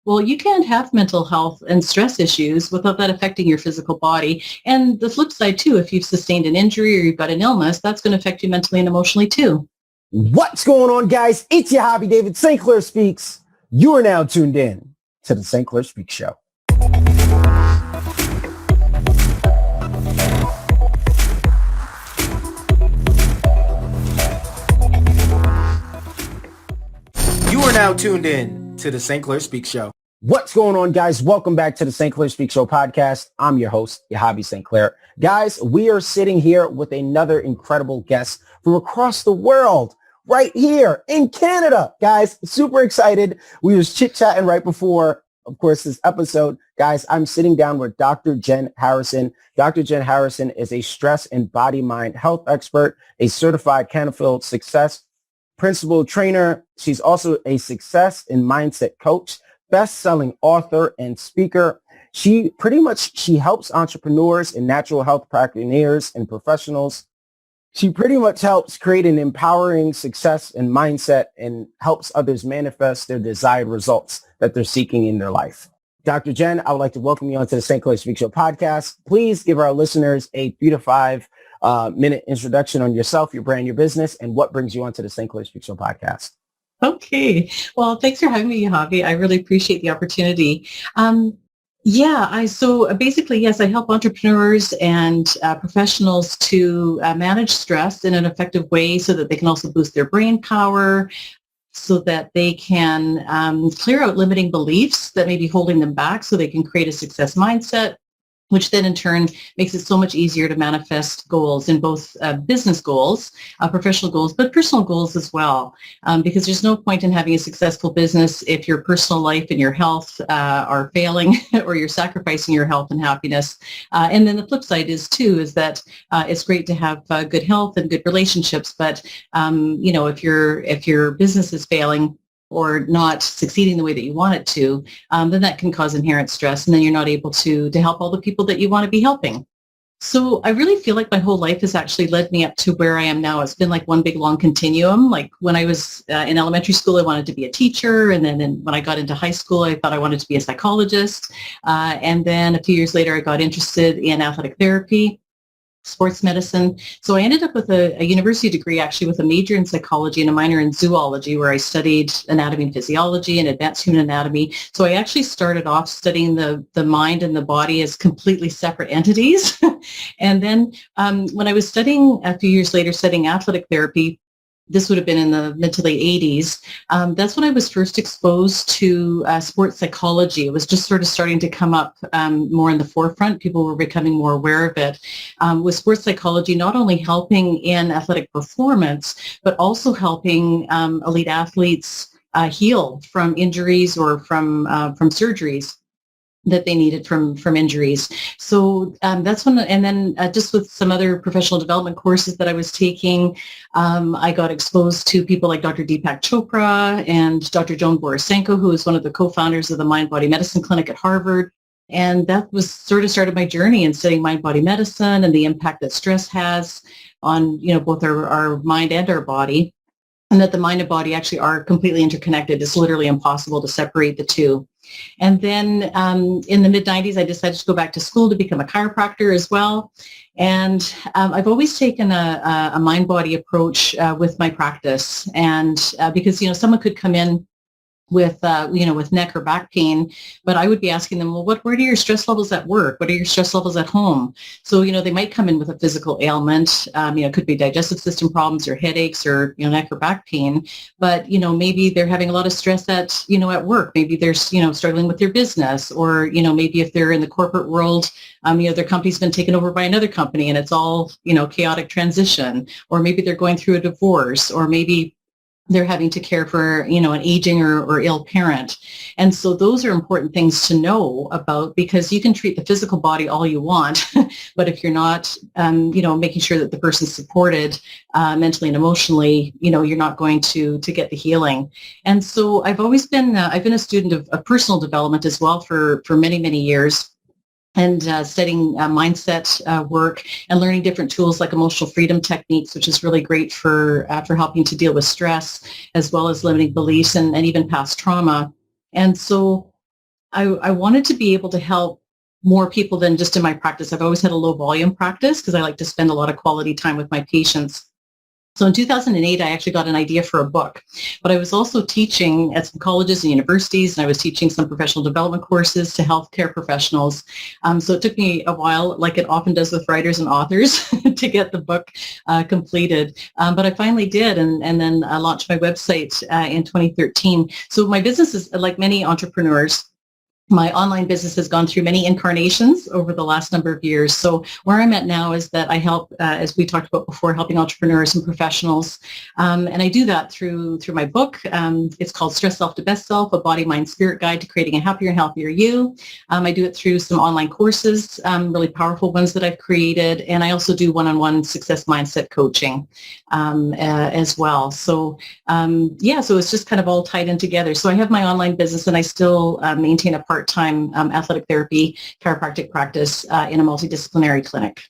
Well, you can't have mental health and stress issues without that affecting your physical body. And the flip side too, if you've sustained an injury or you've got an illness, that's going to affect you mentally and emotionally too. What's going on, guys? It's your hobby, David. St. Clair Speaks. You are now tuned in to the St. Clair Speaks Show. You are now tuned in to the St. Clair Speaks Show. What's going on, guys? Welcome back to the St. Clair Speaks Show podcast. I'm your host, your hobby, St. Clair. Guys, we are sitting here with another incredible guest from across the world, right here in Canada. Guys, super excited. We was chit-chatting right before, of course, this episode. Guys, I'm sitting down with Dr. Jen Harrison. Dr. Jen Harrison is a stress and body-mind health expert, a certified Canfield Success principal trainer. She's also a success and mindset coach, best-selling author and speaker. She helps entrepreneurs and natural health practitioners and professionals. She pretty much helps create an empowering success and mindset and helps others manifest their desired results that they're seeking in their life. Dr. Jen, I would like to welcome you onto the St. Clair Speaks Show podcast. Please give our listeners a 3 to 5 minute introduction on yourself, your brand, your business, and what brings you onto the St. Clair Speaks Show podcast. Okay. Well, thanks for having me, Javi. I really appreciate the opportunity. So basically, yes, I help entrepreneurs and professionals to manage stress in an effective way so that they can also boost their brain power, so that they can clear out limiting beliefs that may be holding them back so they can create a success mindset, which then in turn makes it so much easier to manifest goals in both business goals, professional goals, but personal goals as well. Because there's no point in having a successful business if your personal life and your health are failing or you're sacrificing your health and happiness. And then the flip side is that it's great to have good health and good relationships, but if your business is failing or not succeeding the way that you want it to, then that can cause inherent stress, and then you're not able to help all the people that you want to be helping. So I really feel like my whole life has actually led me up to where I am now. It's been like one big long continuum. Like when I was in elementary school, I wanted to be a teacher. And then when I got into high school, I thought I wanted to be a psychologist. And then a few years later, I got interested in athletic therapy, sports medicine. So I ended up with a university degree, actually, with a major in psychology and a minor in zoology, where I studied anatomy and physiology and advanced human anatomy. So I actually started off studying the mind and the body as completely separate entities. And then when I was studying, a few years later, studying athletic therapy, this would have been in the mid to late 80s. That's when I was first exposed to sports psychology. It was just sort of starting to come up more in the forefront. People were becoming more aware of it. With sports psychology, not only helping in athletic performance, but also helping elite athletes heal from injuries or from surgeries that they needed from injuries. So that's when, and then just with some other professional development courses that I was taking, I got exposed to people like Dr. Deepak Chopra and Dr. Joan Borisenko, who is one of the co-founders of the Mind Body Medicine Clinic at Harvard. And that was sort of started my journey in studying mind body medicine and the impact that stress has on, both our mind and our body. And that the mind and body actually are completely interconnected. It's literally impossible to separate the two. And then in the mid-90s, I decided to go back to school to become a chiropractor as well. And I've always taken a mind-body approach with my practice. And because, someone could come in with neck or back pain, but I would be asking them, well, what are your stress levels at work? What are your stress levels at home? So, they might come in with a physical ailment, it could be digestive system problems or headaches or, neck or back pain, but, maybe they're having a lot of stress at work. Maybe they're, struggling with their business, or, maybe if they're in the corporate world, their company's been taken over by another company and it's all, chaotic transition, or maybe they're going through a divorce, or maybe they're having to care for, an aging or ill parent. And so those are important things to know about, because you can treat the physical body all you want, but if you're not, making sure that the person's supported mentally and emotionally, you're not going to get the healing. And so I've always been, I've been a student of personal development as well for many, many years. And studying mindset work and learning different tools like emotional freedom techniques, which is really great for helping to deal with stress, as well as limiting beliefs and even past trauma. And so I wanted to be able to help more people than just in my practice. I've always had a low volume practice because I like to spend a lot of quality time with my patients. So in 2008, I actually got an idea for a book, but I was also teaching at some colleges and universities, and I was teaching some professional development courses to healthcare professionals. So it took me a while, like it often does with writers and authors, to get the book completed. But I finally did, and then I launched my website in 2013. So my business is, like many entrepreneurs, my online business has gone through many incarnations over the last number of years. So where I'm at now is that I help, as we talked about before, helping entrepreneurs and professionals. And I do that through my book. It's called Stress Self to Best Self, a Body, Mind, Spirit Guide to Creating a Happier and Healthier You. I do it through some online courses, really powerful ones that I've created. And I also do one-on-one success mindset coaching as well. So so it's just kind of all tied in together. So I have my online business, and I still maintain a part-time athletic therapy chiropractic practice in a multidisciplinary clinic.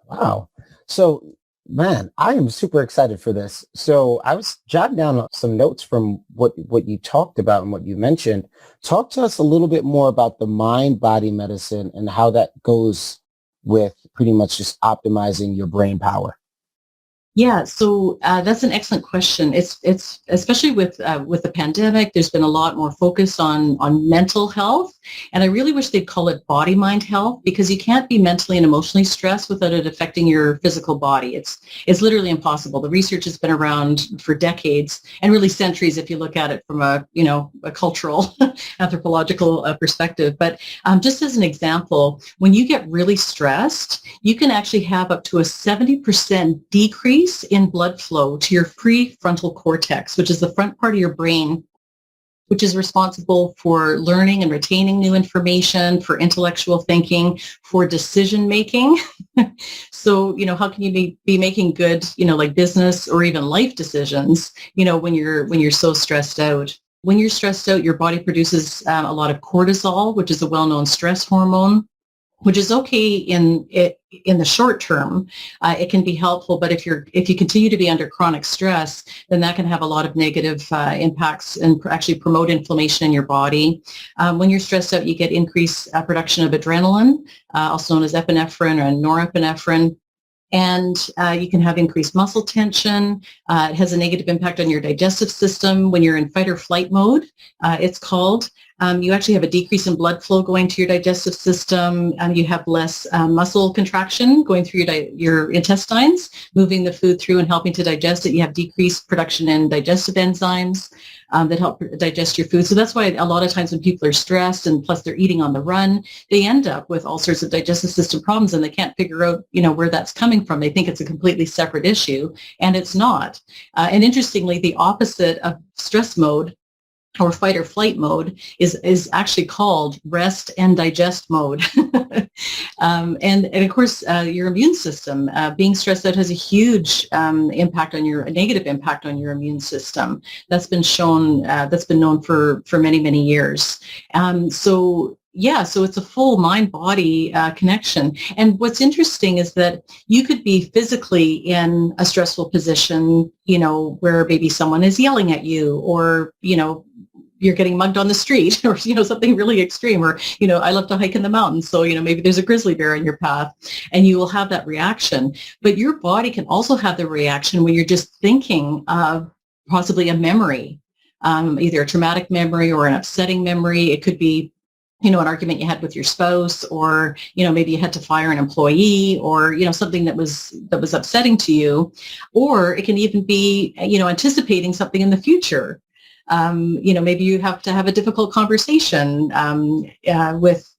Wow. So, man, I am super excited for this. So I was jotting down some notes from what you talked about and what you mentioned. Talk to us a little bit more about the mind-body medicine and how that goes with pretty much just optimizing your brain power. Yeah, so that's an excellent question. It's especially with the pandemic, there's been a lot more focus on mental health, and I really wish they'd call it body mind health, because you can't be mentally and emotionally stressed without it affecting your physical body. It's literally impossible. The research has been around for decades and really centuries if you look at it from a cultural anthropological perspective. But just as an example, when you get really stressed, you can actually have up to a 70% decrease in blood flow to your prefrontal cortex, which is the front part of your brain, which is responsible for learning and retaining new information, for intellectual thinking, for decision making. So, how can you be making good, like business or even life decisions, when you're so stressed out? When you're stressed out, your body produces a lot of cortisol, which is a well-known stress hormone, which is okay in the short term. It can be helpful, but if you continue to be under chronic stress, then that can have a lot of negative impacts and actually promote inflammation in your body. When you're stressed out, you get increased production of adrenaline, also known as epinephrine or norepinephrine. And you can have increased muscle tension. It has a negative impact on your digestive system. When you're in fight or flight mode, it's called. You actually have a decrease in blood flow going to your digestive system. You have less muscle contraction going through your intestines, moving the food through and helping to digest it. You have decreased production in digestive enzymes that help digest your food. So that's why a lot of times when people are stressed and plus they're eating on the run, they end up with all sorts of digestive system problems, and they can't figure out, where that's coming from. They think it's a completely separate issue, and it's not. And interestingly, the opposite of stress mode or fight or flight mode is actually called rest and digest mode. And of course, your immune system, being stressed out has a huge impact on a negative impact on your immune system. That's been shown, that's been known for many, many years. So it's a full mind-body connection. And what's interesting is that you could be physically in a stressful position, where maybe someone is yelling at you, or, you're getting mugged on the street, or, something really extreme, or, I love to hike in the mountains. So, maybe there's a grizzly bear on your path, and you will have that reaction. But your body can also have the reaction when you're just thinking of possibly a memory, either a traumatic memory or an upsetting memory. It could be, an argument you had with your spouse, or, maybe you had to fire an employee, or, something that was upsetting to you. Or it can even be, anticipating something in the future. Maybe you have to have a difficult conversation with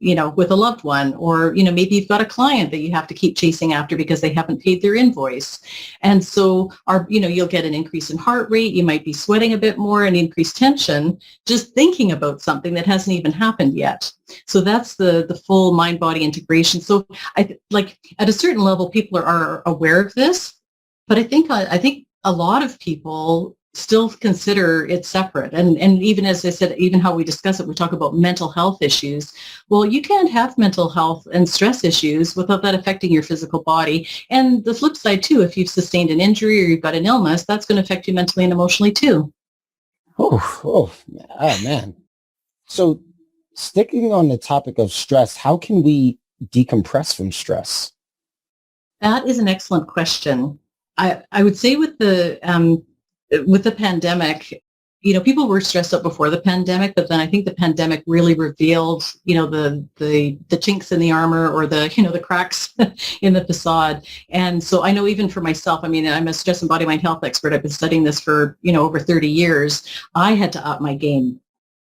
a loved one, or, maybe you've got a client that you have to keep chasing after because they haven't paid their invoice. And so, you'll get an increase in heart rate. You might be sweating a bit more and increased tension just thinking about something that hasn't even happened yet. So that's the full mind-body integration. So at a certain level, people are aware of this, but I think a lot of people still consider it separate. And even as I said, even how we discuss it, we talk about mental health issues. Well, you can't have mental health and stress issues without that affecting your physical body. And the flip side too, if you've sustained an injury or you've got an illness, that's going to affect you mentally and emotionally too. Oh man. So Sticking on the topic of stress, how can we decompress from stress? That is an excellent question. I would say with the pandemic, people were stressed out before the pandemic, but then I think the pandemic really revealed, the chinks in the armor, or the cracks in the facade. And so I know, even for myself, I mean, I'm a stress and body mind health expert. I've been studying this for, over 30 years. I had to up my game.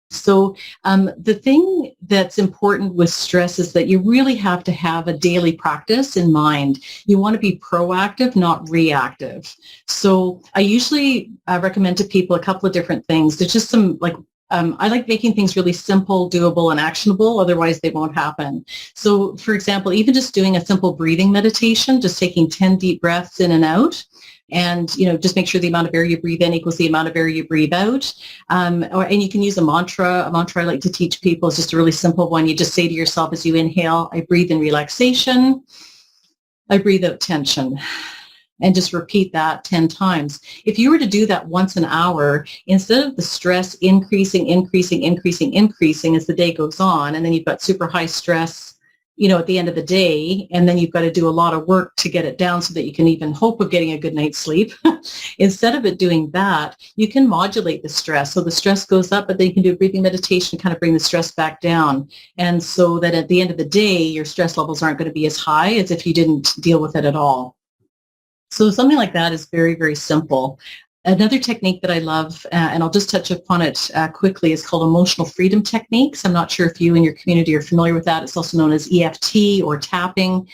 So the thing that's important with stress is that you really have to have a daily practice in mind. You want to be proactive, not reactive. So I usually recommend to people a couple of different things. There's just some I like making things really simple, doable, and actionable. Otherwise, they won't happen. So, for example, even just doing a simple breathing meditation, just taking 10 deep breaths in and out, and just make sure the amount of air you breathe in equals the amount of air you breathe out. And you can use a mantra. A mantra I like to teach people is just a really simple one. You just say to yourself as you inhale, I breathe in relaxation. I breathe out tension. And just repeat that 10 times. If you were to do that once an hour, instead of the stress increasing as the day goes on, and then you've got super high stress, at the end of the day, and then you've got to do a lot of work to get it down so that you can even hope of getting a good night's sleep. Instead of it doing that, you can modulate the stress. So the stress goes up, but then you can do a breathing meditation, kind of bring the stress back down. And so that at the end of the day, your stress levels aren't going to be as high as if you didn't deal with it at all. So something like that is very, very simple. Another technique that I love, and I'll just touch upon it quickly, is called emotional freedom techniques. I'm not sure if you and your community are familiar with that. It's also known as EFT or tapping.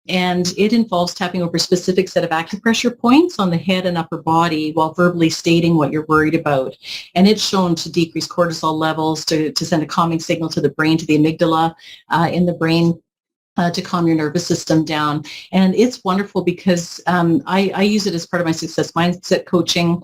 And it involves tapping over a specific set of acupressure points on the head and upper body while verbally stating what you're worried about. And it's shown to decrease cortisol levels, to send a calming signal to the brain, to the amygdala in the brain, to calm your nervous system down. And it's wonderful because I use it as part of my success mindset coaching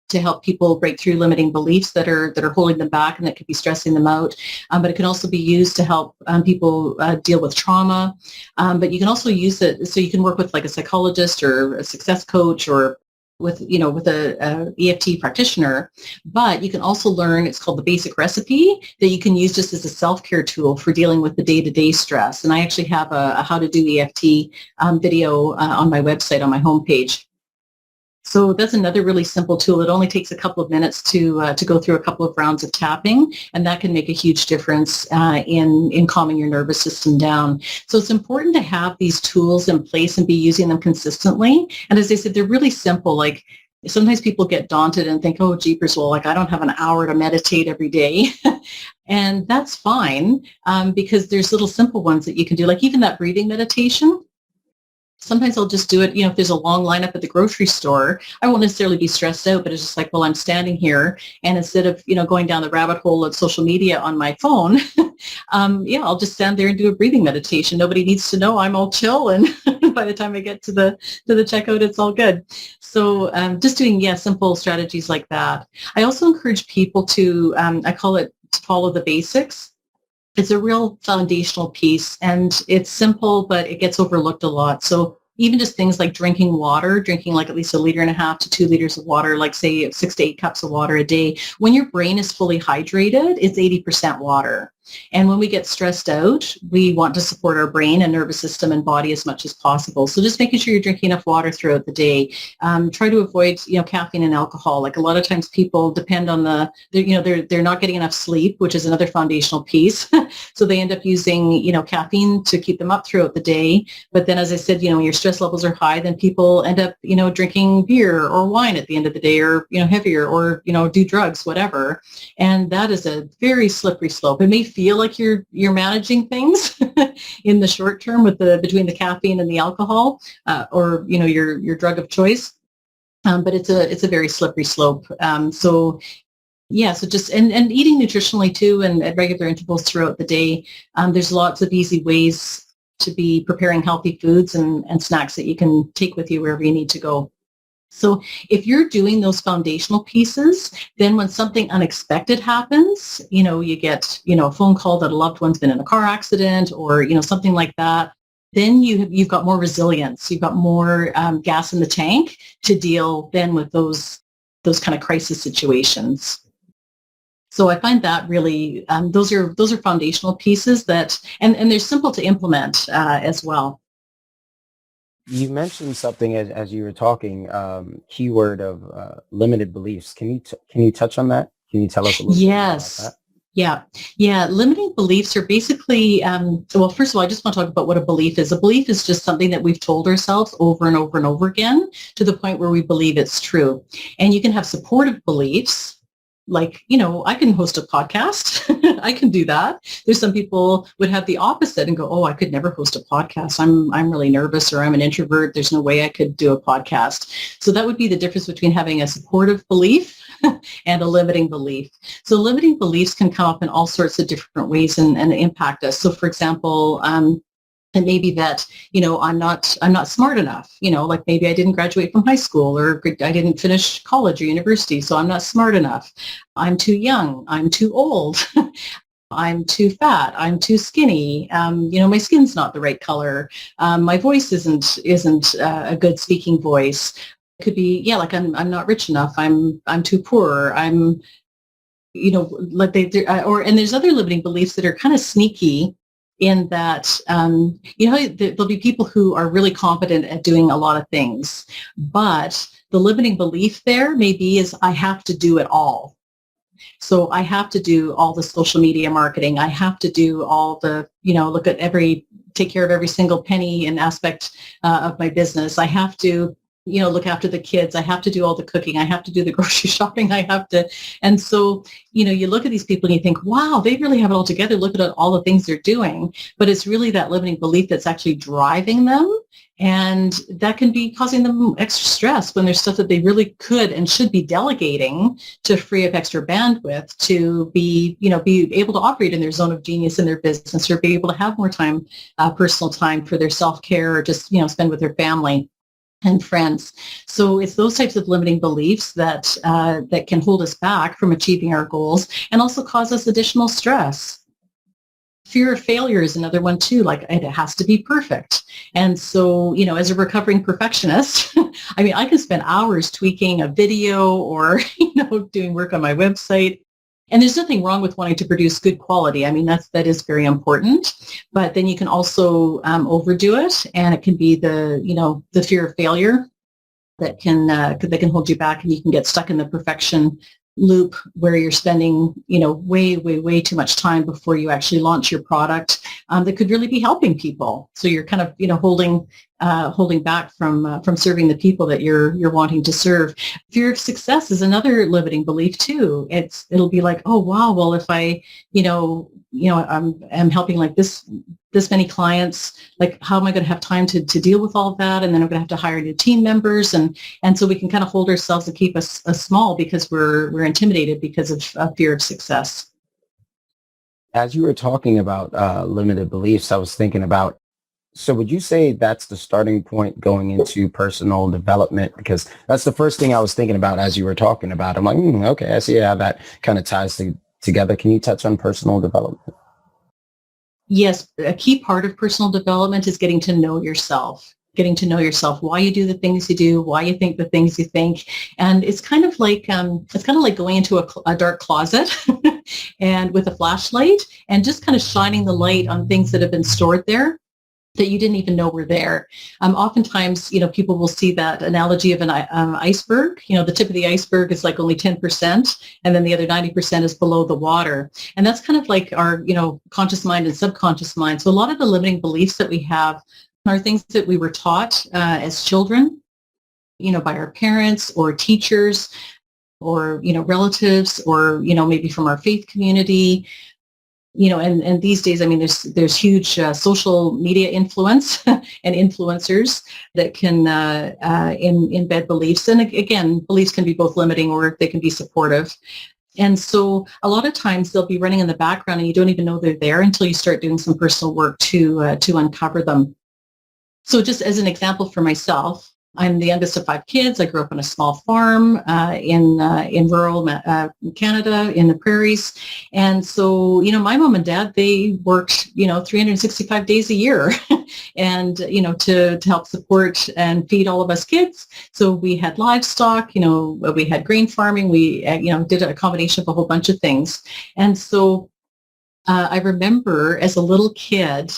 to help people break through limiting beliefs that are holding them back and that could be stressing them out. But it can also be used to help people deal with trauma. But you can also use it, so you can work with like a psychologist or a success coach, or with a EFT practitioner. But you can also learn, it's called the basic recipe, that you can use just as a self-care tool for dealing with the day-to-day stress. And I actually have a how to do EFT video on my website, on my homepage. So that's another really simple tool. It only takes a couple of minutes to go through a couple of rounds of tapping, and that can make a huge difference in calming your nervous system down. So it's important to have these tools in place and be using them consistently. And as I said, they're really simple. Like, sometimes people get daunted and think, oh, jeepers, well, like, I don't have an hour to meditate every day. And that's fine, because there's little simple ones that you can do, like even that breathing meditation. Sometimes I'll just do it, if there's a long lineup at the grocery store, I won't necessarily be stressed out, but it's just like, well, I'm standing here, and instead of, going down the rabbit hole of social media on my phone, I'll just stand there and do a breathing meditation. Nobody needs to know I'm all chill, and by the time I get to the checkout, it's all good. So just doing, simple strategies like that. I also encourage people to, I call it, to follow the basics. It's a real foundational piece, and it's simple, but it gets overlooked a lot. So even just things like drinking like at least 1.5 liters to 2 liters of water, like say 6 to 8 cups of water a day. When your brain is fully hydrated, it's 80% water. And when we get stressed out, we want to support our brain and nervous system and body as much as possible. So just making sure you're drinking enough water throughout the day. Try to avoid, caffeine and alcohol. Like, a lot of times people depend on they're not getting enough sleep, which is another foundational piece. So they end up using, caffeine to keep them up throughout the day. But then, as I said, when your stress levels are high, then people end up, drinking beer or wine at the end of the day, or, heavier, or, do drugs, whatever. And that is a very slippery slope. It may feel like you're managing things in the short term with between the caffeine and the alcohol, or your drug of choice, but it's a very slippery slope. So just and eating nutritionally too, and at regular intervals throughout the day. There's lots of easy ways to be preparing healthy foods and snacks that you can take with you wherever you need to go. So if you're doing those foundational pieces, then when something unexpected happens, you get, a phone call that a loved one's been in a car accident, or, something like that, then you've got more resilience. You've got more gas in the tank to deal then with those kind of crisis situations. So I find that really, those are foundational pieces that, and they're simple to implement as well. You mentioned something as you were talking, keyword of limited beliefs. Can you touch on that? Can you tell us a little bit more about that? Yes. Yeah. Limiting beliefs are basically, well, first of all, I just want to talk about what a belief is. A belief is just something that we've told ourselves over and over and over again to the point where we believe it's true. And you can have supportive beliefs. Like, I can host a podcast. I can do that. There's some people would have the opposite and go, oh, I could never host a podcast. I'm really nervous, or I'm an introvert. There's no way I could do a podcast. So that would be the difference between having a supportive belief and a limiting belief. So limiting beliefs can come up in all sorts of different ways and impact us. So for example, it may be that, I'm not smart enough, like maybe I didn't graduate from high school, or I didn't finish college or university, so I'm not smart enough. I'm too young. I'm too old. I'm too fat. I'm too skinny. My skin's not the right color. My voice isn't a good speaking voice. It could be, like I'm not rich enough. I'm too poor. I'm, like and there's other limiting beliefs that are kind of sneaky in that, there'll be people who are really competent at doing a lot of things, but the limiting belief there maybe is I have to do it all. So I have to do all the social media marketing. I have to do all the, take care of every single penny and aspect of my business. I have to, look after the kids. I have to do all the cooking. I have to do the grocery shopping. And so, you look at these people and you think, wow, they really have it all together. Look at all the things they're doing. But it's really that limiting belief that's actually driving them. And that can be causing them extra stress when there's stuff that they really could and should be delegating to free up extra bandwidth to be able to operate in their zone of genius in their business, or be able to have more time, personal time for their self-care, or just, spend with their family and friends. So it's those types of limiting beliefs that that can hold us back from achieving our goals and also cause us additional stress. Fear of failure is another one too. Like, it has to be perfect. And so, as a recovering perfectionist, I can spend hours tweaking a video or, doing work on my website. And there's nothing wrong with wanting to produce good quality. That is very important. But then you can also overdo it, and it can be the fear of failure that can hold you back, and you can get stuck in the perfection loop where you're spending, way too much time before you actually launch your product that could really be helping people. So you're kind of, holding back from serving the people that you're wanting to serve. Fear of success is another limiting belief too. It'll be like, oh wow, well if I, I'm helping like this many clients, like how am I going to have time to deal with all of that? And then I'm going to have to hire new team members. And so we can kind of hold ourselves and keep us small because we're intimidated because of fear of success. As you were talking about limited beliefs, I was thinking about, so would you say that's the starting point going into personal development? Because that's the first thing I was thinking about as you were talking about. I'm like, okay, I see how that kind of ties together. Can you touch on personal development? Yes, a key part of personal development is getting to know yourself, why you do the things you do, why you think the things you think. And it's kind of like going into a dark closet and with a flashlight and just kind of shining the light on things that have been stored there that you didn't even know were there. Oftentimes, people will see that analogy of an iceberg. The tip of the iceberg is like only 10%, and then the other 90% is below the water. And that's kind of like our, conscious mind and subconscious mind. So a lot of the limiting beliefs that we have are things that we were taught as children, by our parents or teachers or, relatives or, maybe from our faith community. And these days, there's huge social media influence and influencers that can embed beliefs. And again, beliefs can be both limiting or they can be supportive. And so a lot of times they'll be running in the background and you don't even know they're there until you start doing some personal work to uncover them. So just as an example for myself, I'm the youngest of 5 kids. I grew up on a small farm in rural Canada in the prairies. And so, my mom and dad, they worked, 365 days a year and, to help support and feed all of us kids. So we had livestock, we had grain farming. We, did a combination of a whole bunch of things. And so I remember as a little kid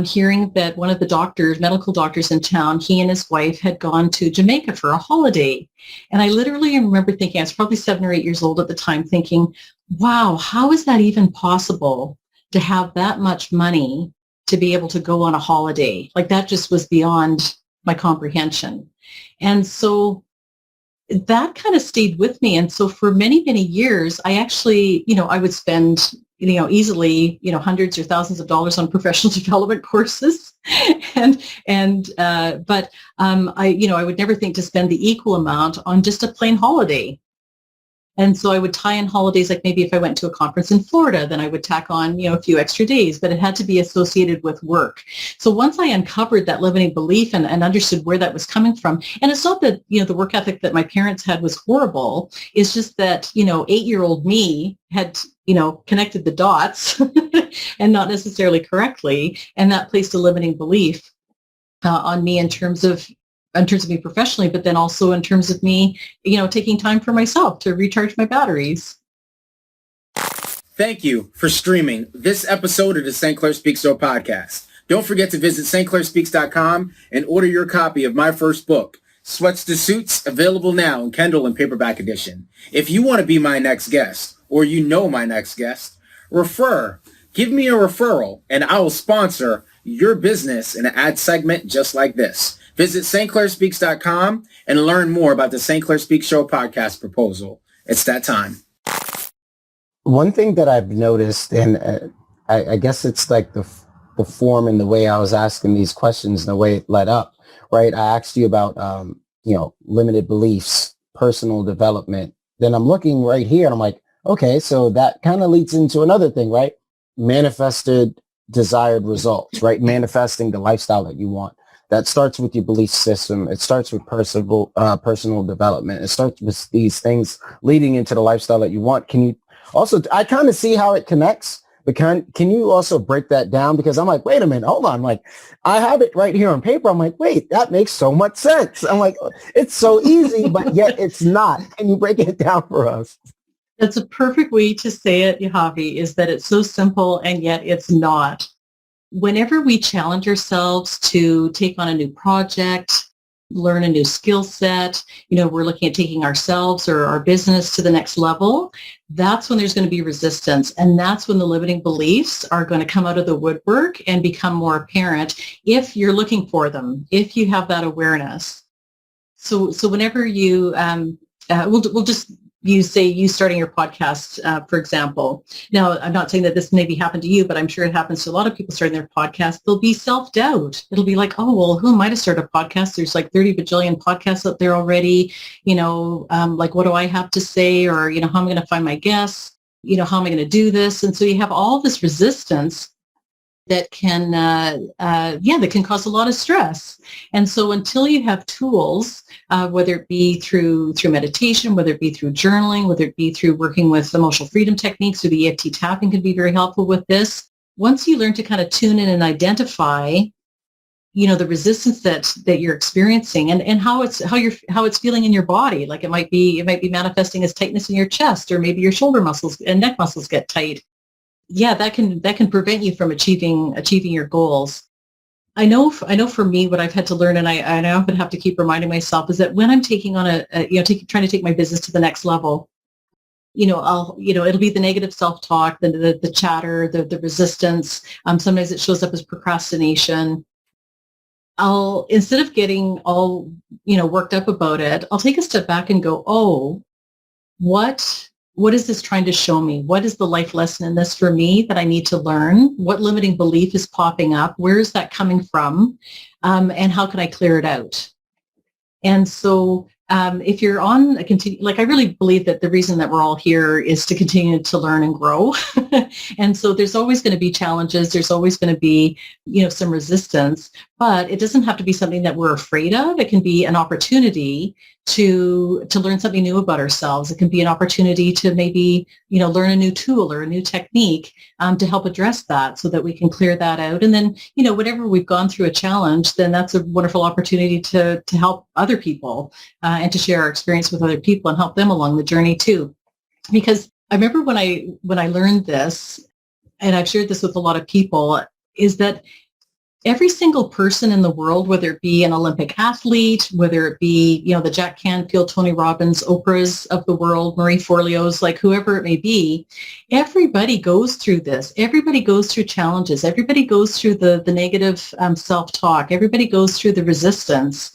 hearing that one of the medical doctors in town, he and his wife had gone to Jamaica for a holiday. And I literally remember thinking, I was probably 7 or 8 years old at the time, thinking, wow, how is that even possible to have that much money to be able to go on a holiday? Like that just was beyond my comprehension. And so that kind of stayed with me. And so for many, many years, I actually, I would spend easily, hundreds or thousands of dollars on professional development courses. But I would never think to spend the equal amount on just a plain holiday. And so I would tie in holidays, like maybe if I went to a conference in Florida, then I would tack on, a few extra days, but it had to be associated with work. So once I uncovered that limiting belief and understood where that was coming from, and it's not that, the work ethic that my parents had was horrible. It's just that, 8-year-old me had, connected the dots and not necessarily correctly. And that placed a limiting belief on me in terms of me professionally, but then also in terms of me, taking time for myself to recharge my batteries. Thank you for streaming this episode of the St. Clair Speaks Show podcast. Don't forget to visit stclairspeaks.com and order your copy of my first book, Sweats to Suits, available now in Kindle and paperback edition. If you want to be my next guest, or my next guest, give me a referral, and I will sponsor your business in an ad segment just like this. Visit stclairspeaks.com and learn more about the St. Clair Speaks Show podcast proposal. It's that time. One thing that I've noticed, and I guess it's like the form and the way I was asking these questions and the way it led up, right? I asked you about, limited beliefs, personal development. Then I'm looking right here and I'm like, okay, so that kind of leads into another thing, right? Manifested desired results, right? Manifesting the lifestyle that you want. That starts with your belief system. It starts with personal development. It starts with these things leading into the lifestyle that you want. Can you also, I kind of see how it connects, but can you also break that down? Because I'm like, wait a minute, hold on. Like, I have it right here on paper. I'm like, wait, that makes so much sense. I'm like, it's so easy, but yet it's not. Can you break it down for us? That's a perfect way to say it, Yahavi, is that it's so simple and yet it's not. Whenever we challenge ourselves to take on a new project, learn a new skill set, we're looking at taking ourselves or our business to the next level, that's when there's going to be resistance. And that's when the limiting beliefs are going to come out of the woodwork and become more apparent if you're looking for them, if you have that awareness. So whenever you, we'll just you starting your podcast, for example. Now, I'm not saying that this maybe happened to you, but I'm sure it happens to a lot of people starting their podcast. There'll be self-doubt. It'll be like, oh, well, who am I to start a podcast? There's like 30 bajillion podcasts out there already. Like, what do I have to say? Or, how am I going to find my guests? How am I going to do this? And so you have all this resistance that can, that can cause a lot of stress. And so until you have tools, whether it be through meditation, whether it be through journaling, whether it be through working with emotional freedom techniques, or the EFT tapping can be very helpful with this. Once you learn to kind of tune in and identify, the resistance that you're experiencing and how it's feeling in your body. Like it might be manifesting as tightness in your chest, or maybe your shoulder muscles and neck muscles get tight. Yeah, that can prevent you from achieving your goals. I know for me, what I've had to learn, and I often have to keep reminding myself, is that when I'm taking on trying to take my business to the next level, it'll be the negative self-talk, the chatter, the resistance. Sometimes it shows up as procrastination. Instead of getting all, worked up about it, I'll take a step back and go, oh, what is this trying to show me? What is the life lesson in this for me that I need to learn? What limiting belief is popping up? Where is that coming from? And how can I clear it out? And so if you're on I really believe that the reason that we're all here is to continue to learn and grow. And so there's always going to be challenges. There's always going to be, some resistance. But it doesn't have to be something that we're afraid of. It can be an opportunity to learn something new about ourselves. It can be an opportunity to maybe, learn a new tool or a new technique to help address that so that we can clear that out. And then, whenever we've gone through a challenge, then that's a wonderful opportunity to help other people and to share our experience with other people and help them along the journey too. Because I remember when I learned this, and I've shared this with a lot of people, is that every single person in the world, whether it be an Olympic athlete, whether it be, the Jack Canfield, Tony Robbins, Oprahs of the world, Marie Forleo's, like whoever it may be, everybody goes through this. Everybody goes through challenges. Everybody goes through the negative self-talk. Everybody goes through the resistance.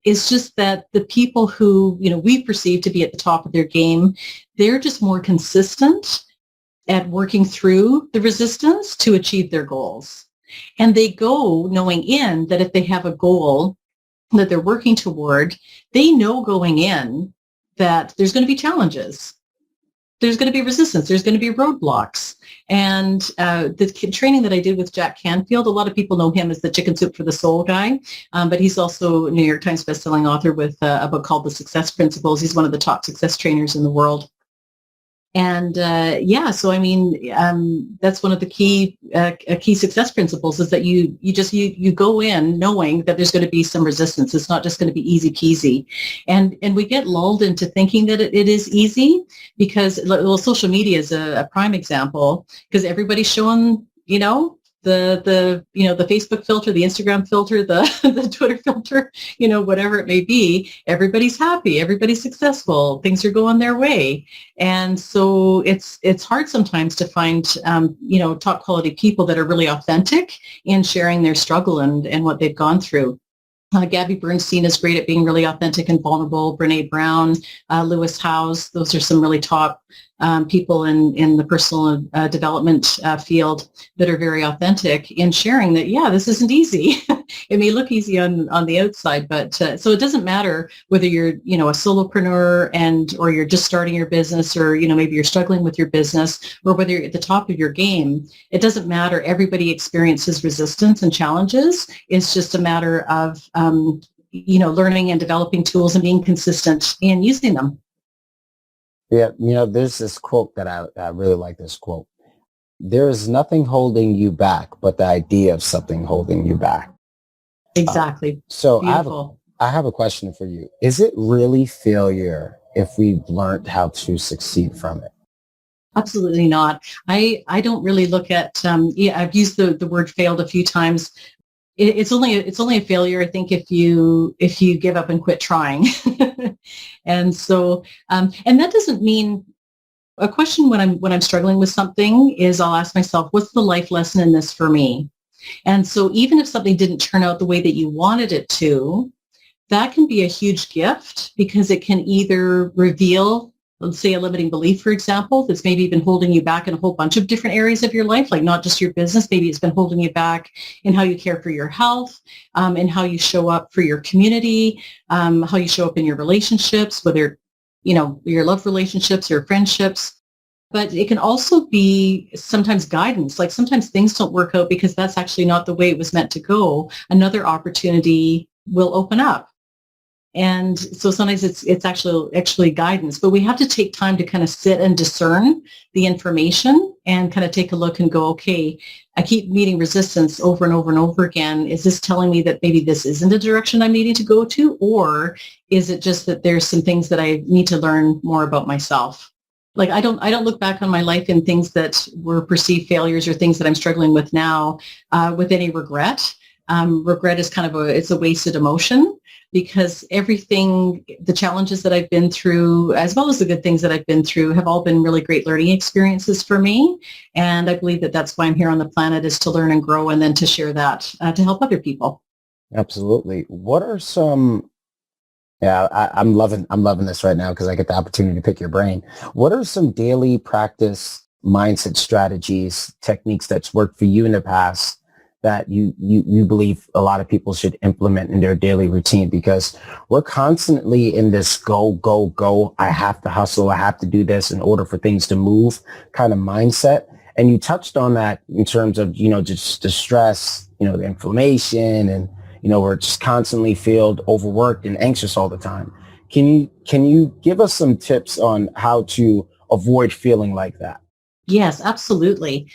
It's just that the people who, we perceive to be at the top of their game, they're just more consistent at working through the resistance to achieve their goals. And they go knowing that if they have a goal that they're working toward, they know going in that there's going to be challenges. There's going to be resistance. There's going to be roadblocks. And the training that I did with Jack Canfield, a lot of people know him as the Chicken Soup for the Soul guy, but he's also a New York Times bestselling author with a book called The Success Principles. He's one of the top success trainers in the world. And so I mean, that's one of the key success principles is that you go in knowing that there's going to be some resistance. It's not just going to be easy peasy, and we get lulled into thinking that it is easy because social media is a prime example because everybody's showing the Facebook filter, the Instagram filter, the Twitter filter, whatever it may be, everybody's happy, everybody's successful, things are going their way. And so it's hard sometimes to find, top quality people that are really authentic in sharing their struggle and what they've gone through. Gabby Bernstein is great at being really authentic and vulnerable. Brene Brown, Lewis Howes, those are some really top people in the personal development field that are very authentic in sharing that, this isn't easy. It may look easy on the outside, but so it doesn't matter whether you're, a solopreneur or you're just starting your business or, maybe you're struggling with your business or whether you're at the top of your game. It doesn't matter. Everybody experiences resistance and challenges. It's just a matter of, learning and developing tools and being consistent in using them. Yeah, there's this quote that I really like this quote. There is nothing holding you back but the idea of something holding you back. Exactly. So Beautiful. I have a question for you. Is it really failure if we've learned how to succeed from it? Absolutely not. I don't really look at, I've used the word failed a few times. It's only a failure, I think, if you give up and quit trying. And so, and that doesn't mean a question when I'm struggling with something is I'll ask myself, what's the life lesson in this for me? And so even if something didn't turn out the way that you wanted it to, that can be a huge gift because it can either reveal, let's say, a limiting belief, for example, that's maybe been holding you back in a whole bunch of different areas of your life, like not just your business. Maybe it's been holding you back in how you care for your health, in how you show up for your community, how you show up in your relationships, whether, your love relationships or friendships. But it can also be sometimes guidance. Like sometimes things don't work out because that's actually not the way it was meant to go. Another opportunity will open up. And so sometimes it's actually guidance, but we have to take time to kind of sit and discern the information and kind of take a look and go, okay, I keep meeting resistance over and over and over again. Is this telling me that maybe this isn't a direction I'm needing to go to? Or is it just that there's some things that I need to learn more about myself? Like I don't look back on my life in things that were perceived failures or things that I'm struggling with now with any regret. Regret is it's a wasted emotion because everything, the challenges that I've been through, as well as the good things that I've been through, have all been really great learning experiences for me. And I believe that that's why I'm here on the planet, is to learn and grow and then to share that to help other people. Absolutely. What are some, I'm loving this right now because I get the opportunity to pick your brain. What are some daily practice mindset strategies, techniques that's worked for you in the past that you believe a lot of people should implement in their daily routine? Because we're constantly in this go. I have to hustle. I have to do this in order for things to move kind of mindset. And you touched on that in terms of, just the stress, the inflammation and, or just constantly feel overworked and anxious all the time. Can you give us some tips on how to avoid feeling like that? Yes, absolutely.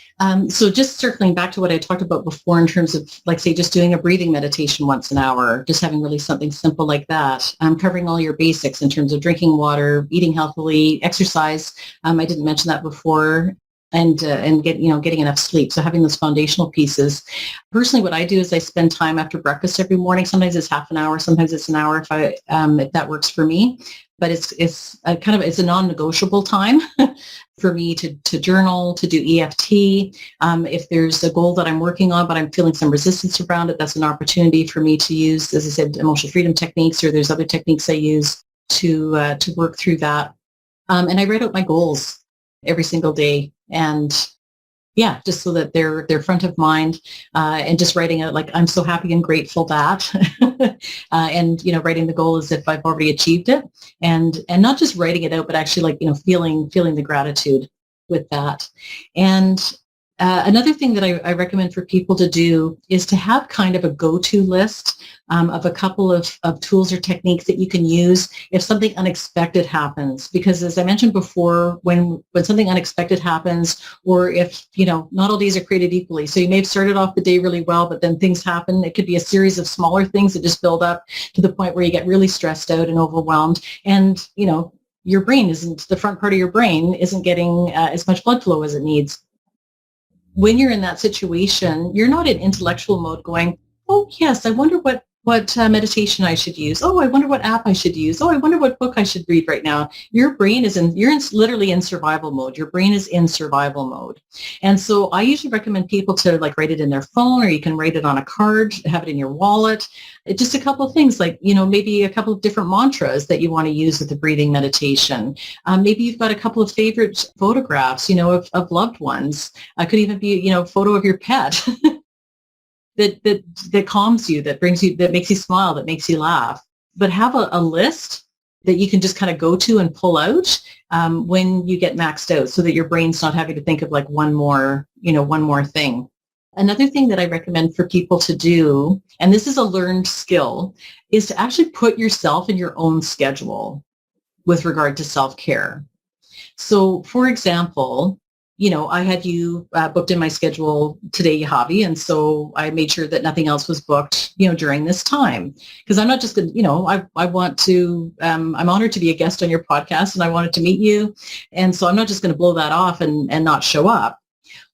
So just circling back to what I talked about before in terms of, like, say, just doing a breathing meditation once an hour, just having really something simple like that, covering all your basics in terms of drinking water, eating healthily, exercise. I didn't mention that before. And getting enough sleep. So having those foundational pieces. Personally, what I do is I spend time after breakfast every morning. Sometimes it's half an hour, sometimes it's an hour if that works for me. But it's a non-negotiable time for me to journal, to do EFT. If there's a goal that I'm working on, but I'm feeling some resistance around it, that's an opportunity for me to use, as I said, emotional freedom techniques, or there's other techniques I use to work through that. And I write out my goals every single day. And yeah, just so that they're front of mind, and just writing out, like, I'm so happy and grateful that, and writing the goal as if I've already achieved it, and not just writing it out, but actually, like, feeling the gratitude with that. And another thing that I recommend for people to do is to have kind of a go-to list of a couple of tools or techniques that you can use if something unexpected happens. Because as I mentioned before, when something unexpected happens, or if, not all days are created equally. So you may have started off the day really well, but then things happen. It could be a series of smaller things that just build up to the point where you get really stressed out and overwhelmed. And, your brain the front part of your brain isn't getting as much blood flow as it needs. When you're in that situation, you're not in intellectual mode going, oh, yes, I wonder what meditation I should use. Oh, I wonder what app I should use. Oh, I wonder what book I should read right now. Your brain you're literally in survival mode. Your brain is in survival mode. And so I usually recommend people to, like, write it in their phone, or you can write it on a card, have it in your wallet. Just a couple of things, like, maybe a couple of different mantras that you want to use with the breathing meditation. Maybe you've got a couple of favorite photographs, of loved ones. It could even be, a photo of your pet. that calms you, that makes you smile, that makes you laugh. But have a list that you can just kind of go to and pull out when you get maxed out, so that your brain's not having to think of, like, one more thing. Another thing that I recommend for people to do, and this is a learned skill, is to actually put yourself in your own schedule with regard to self-care. So, for example, I had you booked in my schedule today, Yahavi, and so I made sure that nothing else was booked, during this time. Because I'm not just going to, I want to, I'm honored to be a guest on your podcast, and I wanted to meet you. And so I'm not just going to blow that off and not show up.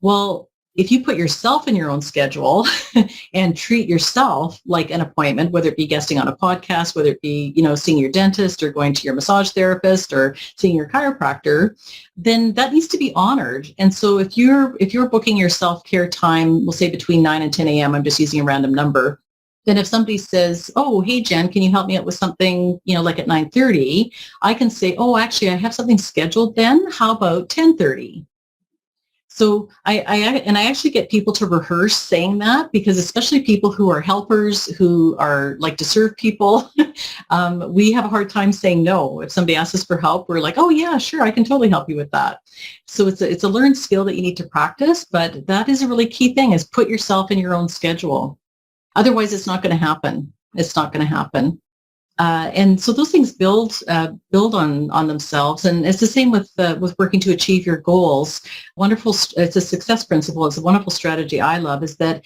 Well, if you put yourself in your own schedule and treat yourself like an appointment, whether it be guesting on a podcast, whether it be, seeing your dentist, or going to your massage therapist, or seeing your chiropractor, then that needs to be honored. And so if you're booking your self-care time, we'll say between 9 and 10 a.m., I'm just using a random number. Then if somebody says, oh, hey, Jen, can you help me out with something, like at 9:30, I can say, oh, actually, I have something scheduled then. How about 10:30? So I actually get people to rehearse saying that, because especially people who are helpers, who are like to serve people, we have a hard time saying no. If somebody asks us for help, we're like, oh yeah, sure, I can totally help you with that. So it's a learned skill that you need to practice, but that is a really key thing, is put yourself in your own schedule. Otherwise, it's not going to happen. It's not going to happen. And so those things build on themselves, and it's the same with working to achieve your goals. It's a success principle. It's a wonderful strategy I love, is that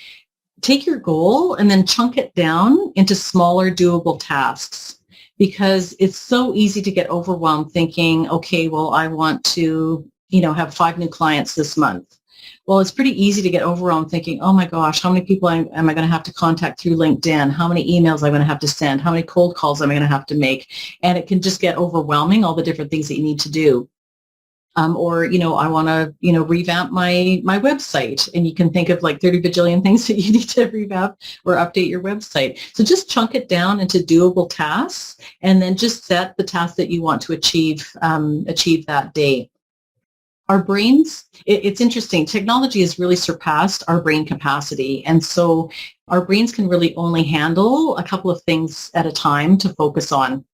take your goal and then chunk it down into smaller, doable tasks, because it's so easy to get overwhelmed thinking, okay, well, I want to, have 5 new clients this month. Well, it's pretty easy to get overwhelmed thinking, oh my gosh, how many people am I going to have to contact through LinkedIn? How many emails am I going to have to send? How many cold calls am I going to have to make? And it can just get overwhelming, all the different things that you need to do. Or, I want to, revamp my website, and you can think of like 30 bajillion things that you need to revamp or update your website. So just chunk it down into doable tasks, and then just set the task that you want to achieve that day. Our brains, it's interesting. Technology has really surpassed our brain capacity. And so our brains can really only handle a couple of things at a time to focus on.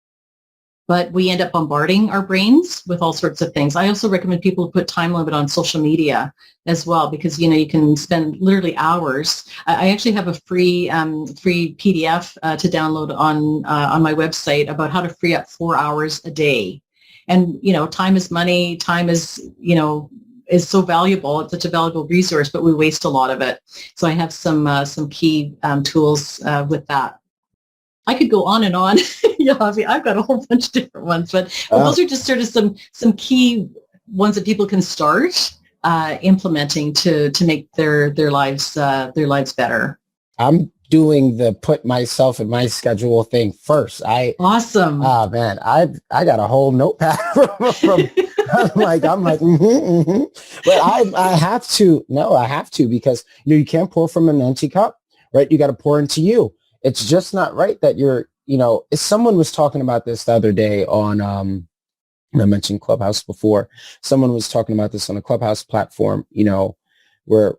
but we end up bombarding our brains with all sorts of things. I also recommend people put time limit on social media as well, because, you can spend literally hours. I actually have a free PDF to download on my website about how to free up 4 hours a day. And, time is money. Time is so valuable. It's such a valuable resource, but we waste a lot of it. So I have some key tools with that. I could go on and on. Yeah, I've got a whole bunch of different ones, but those are just sort of some key ones that people can start implementing to make their lives better. I'm doing the put myself in my schedule thing first. Awesome. Oh man, I got a whole notepad from I'm like, but I have to. No, I have to, because you can't pour from an empty cup, right? You got to pour into you. It's just not right that if someone was talking about this the other day on, I mentioned Clubhouse before. Someone was talking about this on a Clubhouse platform. We're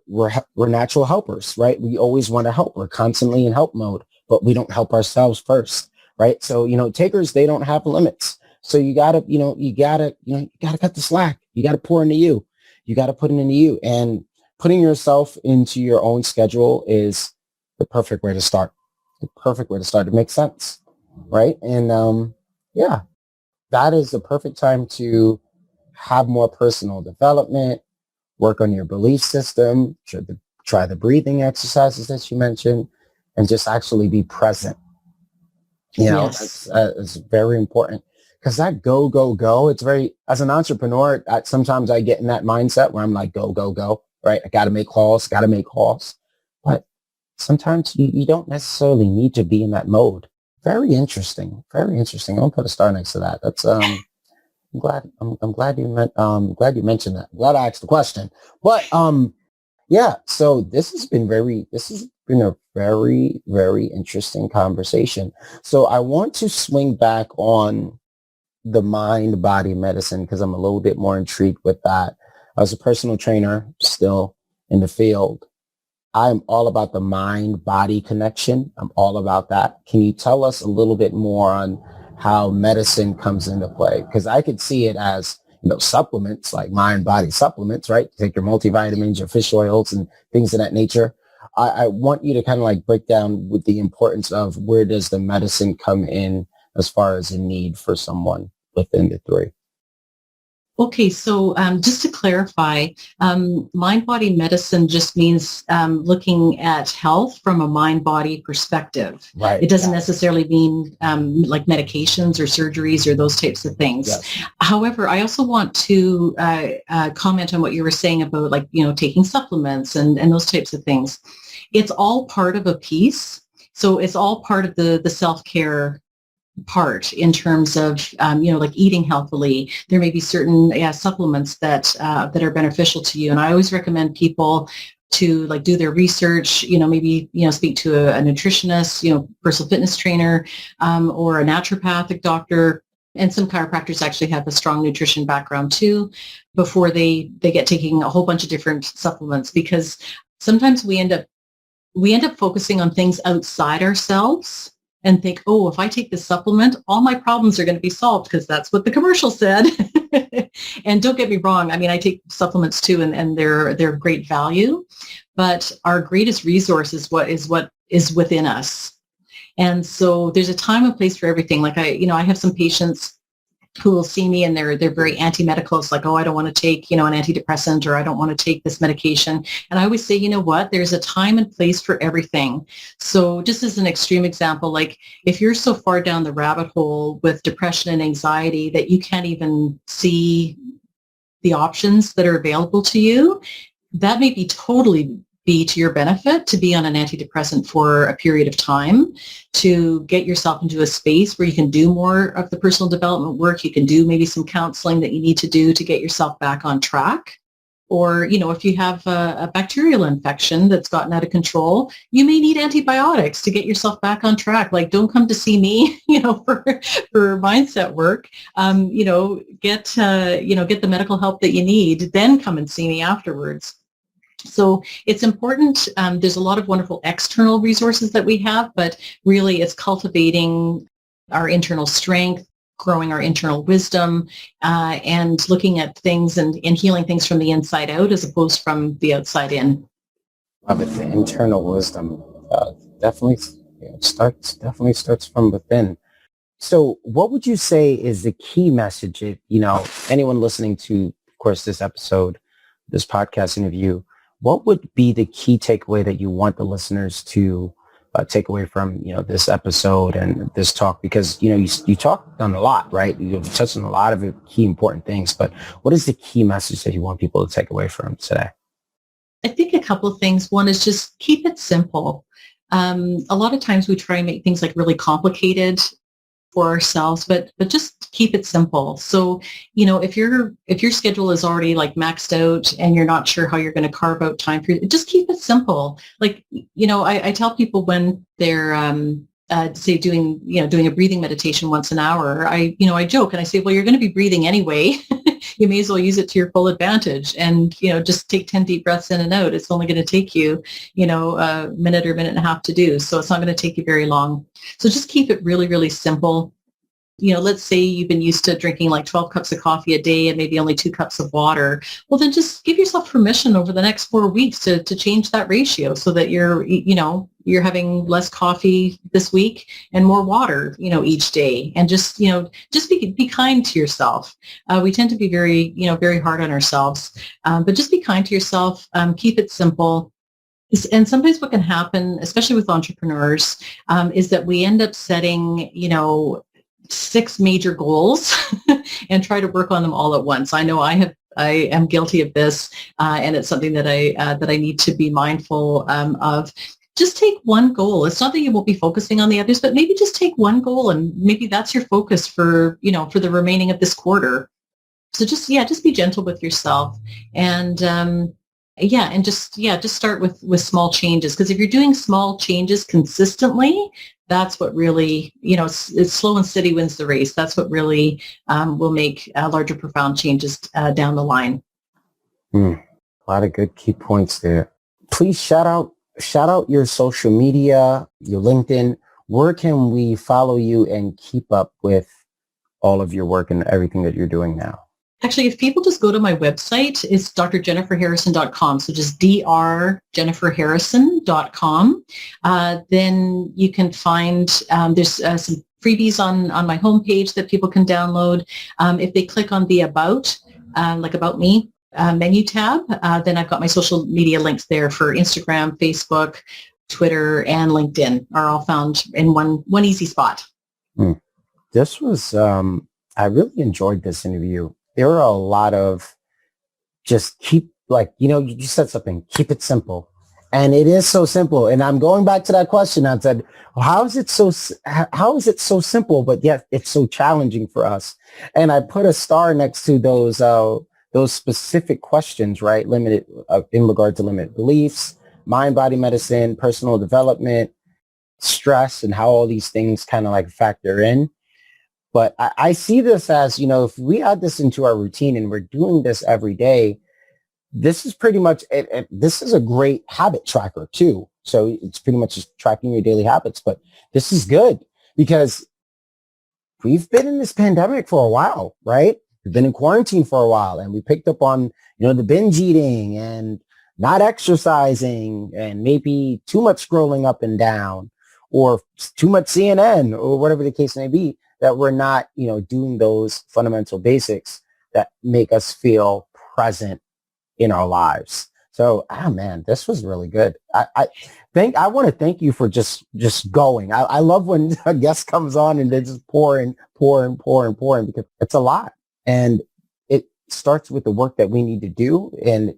natural helpers, right? We always want to help. We're constantly in help mode, but we don't help ourselves first, right? So, takers, they don't have limits. So you gotta cut the slack. You gotta pour into you. You gotta put it into you, and putting yourself into your own schedule is the perfect way to start. The perfect way to start. It makes sense, right? And yeah, that is the perfect time to have more personal development, work on your belief system, try the breathing exercises that you mentioned, and just actually be present. Yes. It's very important, because that go, it's very, as an entrepreneur, sometimes I get in that mindset where I'm like, go, right? I got to make calls. But sometimes you don't necessarily need to be in that mode. Very interesting. I'll put a star next to that. That's, I'm glad you mentioned that. I'm glad I asked the question. But yeah, so this has been a very, very interesting conversation. So I want to swing back on the mind-body medicine, because I'm a little bit more intrigued with that. As a personal trainer, still in the field, I'm all about the mind-body connection. I'm all about that. Can you tell us a little bit more on how medicine comes into play? Because I could see it as, supplements, like mind-body supplements, right? Take your multivitamins, your fish oils, and things of that nature. I want you to kind of like break down with the importance of where does the medicine come in as far as a need for someone within the three. Okay, so just to clarify, mind-body medicine just means looking at health from a mind-body perspective. Right. It doesn't necessarily mean like medications or surgeries or those types of things. Yes. However, I also want to comment on what you were saying about, like, taking supplements and those types of things. It's all part of a piece. So it's all part of the self-care part in terms of, like eating healthily. There may be certain supplements that are beneficial to you. And I always recommend people to like do their research, maybe, speak to a nutritionist, personal fitness trainer, or a naturopathic doctor. And some chiropractors actually have a strong nutrition background too, before they get taking a whole bunch of different supplements, because sometimes we end up focusing on things outside ourselves and think, oh, if I take this supplement, all my problems are going to be solved, because that's what the commercial said. And don't get me wrong. I mean, I take supplements too, and they're great value, but our greatest resource is what is within us. And so there's a time and place for everything. Like I have some patients who will see me and they're very anti-medical. It's like, oh, I don't want to take, an antidepressant, or I don't want to take this medication. And I always say, you know what, there's a time and place for everything. So just as an extreme example, like if you're so far down the rabbit hole with depression and anxiety that you can't even see the options that are available to you, that may be totally be to your benefit to be on an antidepressant for a period of time, to get yourself into a space where you can do more of the personal development work. You can do maybe some counseling that you need to do to get yourself back on track. Or, if you have a bacterial infection that's gotten out of control, you may need antibiotics to get yourself back on track. Like, don't come to see me, for mindset work. Get the medical help that you need, then come and see me afterwards. So it's important. There's a lot of wonderful external resources that we have, but really it's cultivating our internal strength, growing our internal wisdom, and looking at things and healing things from the inside out as opposed from the outside in. Love it. The internal wisdom definitely starts from within. So what would you say is the key message if, anyone listening to, of course, this episode, this podcast interview, what would be the key takeaway that you want the listeners to take away from, this episode and this talk? Because, you talked on a lot, right? You've touched on a lot of key important things, but what is the key message that you want people to take away from today? I think a couple of things. One is just keep it simple. A lot of times we try and make things like really complicated for ourselves, but just keep it simple. So, if your schedule is already like maxed out and you're not sure how you're going to carve out time for it, just keep it simple. Like, I tell people when they're say doing a breathing meditation once an hour, I joke and I say, well, you're going to be breathing anyway. You may as well use it to your full advantage and, just take 10 deep breaths in and out. It's only going to take you, a minute or minute and a half to do. So it's not going to take you very long. So just keep it really, really simple. Let's say you've been used to drinking like 12 cups of coffee a day and maybe only 2 cups of water. Well, then just give yourself permission over the next 4 weeks to change that ratio so that you're having less coffee this week and more water, each day. And just be kind to yourself. We tend to be very, very hard on ourselves, but just be kind to yourself. Keep it simple. And sometimes what can happen, especially with entrepreneurs, is that we end up setting, 6 major goals and try to work on them all at once. I know I am guilty of this, and it's something that I need to be mindful of. Just take one goal. It's not that you won't be focusing on the others, but maybe just take one goal and maybe that's your focus for the remaining of this quarter. So just be gentle with yourself and just start with small changes. Because if you're doing small changes consistently, that's what really, it's slow and steady wins the race. That's what really will make larger, profound changes down the line. A lot of good key points there. Please shout out your social media, your LinkedIn. Where can we follow you and keep up with all of your work and everything that you're doing now? Actually, if people just go to my website, it's drjenniferharrison.com. So just drjenniferharrison.com. Then you can find, there's some freebies on my homepage that people can download. If they click on the About, like About Me menu tab, then I've got my social media links there for Instagram, Facebook, Twitter, and LinkedIn are all found in one easy spot. This was, I really enjoyed this interview. There are a lot of just you said something, keep it simple. And it is so simple. And I'm going back to that question. I said, how is it so simple, but yet it's so challenging for us? And I put a star next to those specific questions, right? Limited in regard to limited beliefs, mind, body medicine, personal development, stress, and how all these things kind of like factor in. But I see this as, if we add this into our routine and we're doing this every day, this is pretty much, this is a great habit tracker too. So it's pretty much just tracking your daily habits. But this is good because we've been in this pandemic for a while, right? We've been in quarantine for a while and we picked up on, the binge eating and not exercising and maybe too much scrolling up and down or too much CNN or whatever the case may be, that we're not, doing those fundamental basics that make us feel present in our lives. So, man, this was really good. I want to thank you for just going. I love when a guest comes on and they just pour because it's a lot. And it starts with the work that we need to do. And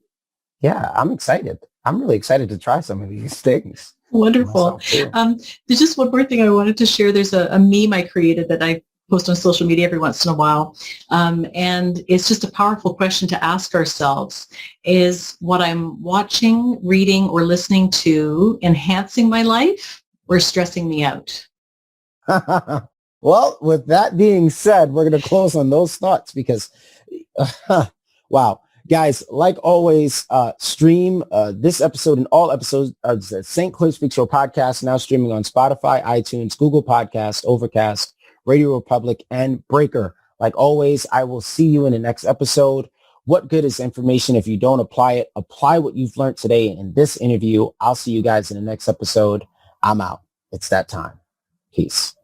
yeah, I'm excited. I'm really excited to try some of these things. Wonderful. There's just one more thing I wanted to share. There's a meme I created that I post on social media every once in a while. And it's just a powerful question to ask ourselves. Is what I'm watching, reading, or listening to enhancing my life or stressing me out? Well, with that being said, we're going to close on those thoughts because, wow. Guys, like always, stream this episode and all episodes of the St. Clair Speak Show podcast, now streaming on Spotify, iTunes, Google Podcast, Overcast, Radio Republic, and Breaker. Like always, I will see you in the next episode. What good is information if you don't apply it? Apply what you've learned today in this interview. I'll see you guys in the next episode. I'm out. It's that time. Peace.